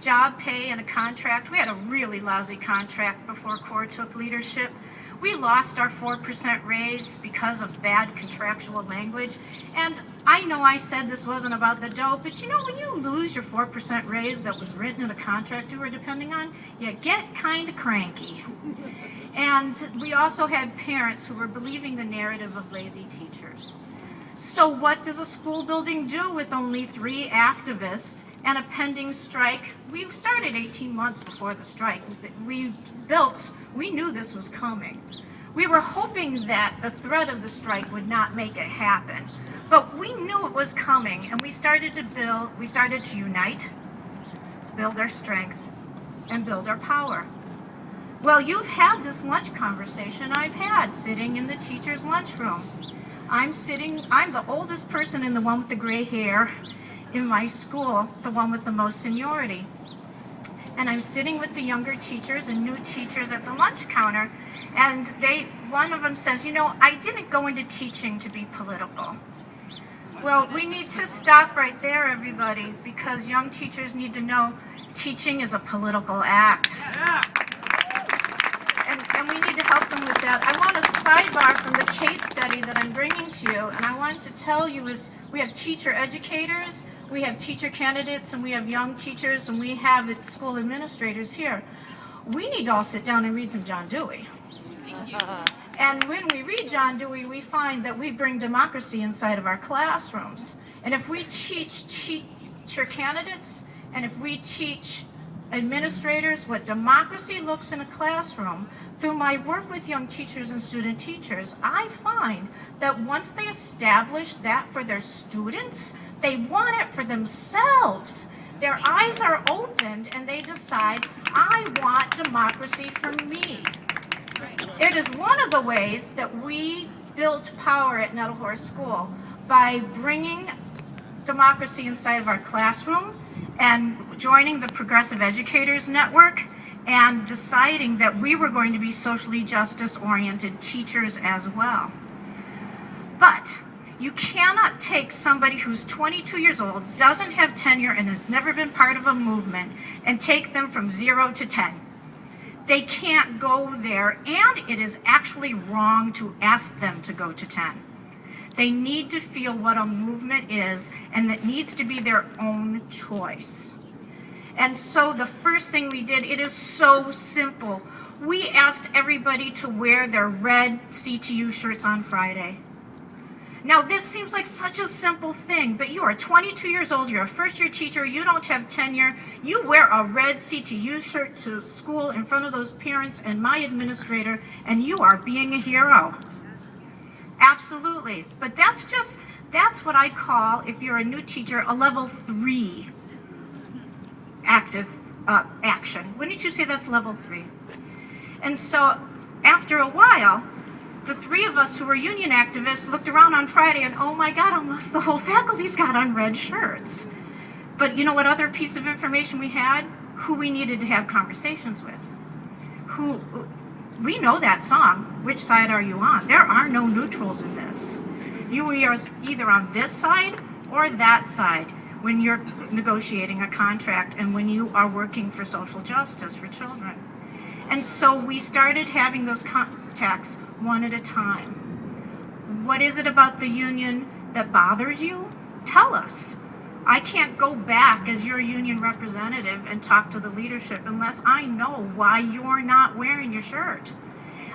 job pay and a contract. We had a really lousy contract before CORE took leadership. We lost our 4% raise because of bad contractual language. And I know I said this wasn't about the dough, but you know, when you lose your 4% raise that was written in a contract you were depending on, you get kind of cranky. And we also had parents who were believing the narrative of lazy teachers. So what does a school building do with only 3 activists and a pending strike? We started 18 months before the strike. We knew this was coming. We were hoping that the threat of the strike would not make it happen. But we knew it was coming, and we started to unite, build our strength, and build our power. Well, you've had this lunch conversation I've had sitting in the teacher's lunchroom. I'm the oldest person in the one with the gray hair in my school, the one with the most seniority. And I'm sitting with the younger teachers and new teachers at the lunch counter, and one of them says, you know, I didn't go into teaching to be political. Well, we need to stop right there, everybody, because young teachers need to know teaching is a political act. And we need to help them with that. I want to sidebar from the case study that I'm bringing to you, and I want to tell you is we have teacher educators, we have teacher candidates, and we have young teachers, and we have school administrators here. We need to all sit down and read some John Dewey. Thank you. And when we read John Dewey, we find that we bring democracy inside of our classrooms. And if we teach teacher candidates, and if we teach administrators what democracy looks in a classroom, through my work with young teachers and student teachers, I find that once they establish that for their students, they want it for themselves. Their eyes are opened and they decide, I want democracy for me. It is one of the ways that we built power at Nettlehorse School, by bringing democracy inside of our classroom and joining the Progressive Educators Network and deciding that we were going to be socially justice-oriented teachers as well. But you cannot take somebody who's 22 years old, doesn't have tenure, and has never been part of a movement, and take them from 0 to 10. They can't go there, and it is actually wrong to ask them to go to 10. They need to feel what a movement is, and that needs to be their own choice. And so the first thing we did, it is so simple. We asked everybody to wear their red CTU shirts on Friday. Now, this seems like such a simple thing, but you are 22 years old, you're a first-year teacher, you don't have tenure, you wear a red CTU shirt to school in front of those parents and my administrator, and you are being a hero. Absolutely. But that's what I call, if you're a new teacher, a level 3 active action. Wouldn't you say that's level 3? And so after a while, the 3 of us who were union activists looked around on Friday and, oh my God, almost the whole faculty's got on red shirts. But you know what other piece of information we had? Who we needed to have conversations with. We know that song, Which Side Are You On? There are no neutrals in this. You are either on this side or that side when you're negotiating a contract and when you are working for social justice for children. And so we started having those contacts one at a time. What is it about the union that bothers you? Tell us. I can't go back as your union representative and talk to the leadership unless I know why you're not wearing your shirt.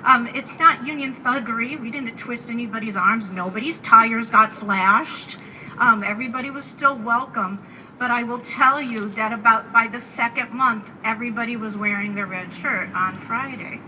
It's not union thuggery. We didn't twist anybody's arms. Nobody's tires got slashed. Everybody was still welcome. But I will tell you that by the second month, everybody was wearing their red shirt on Friday.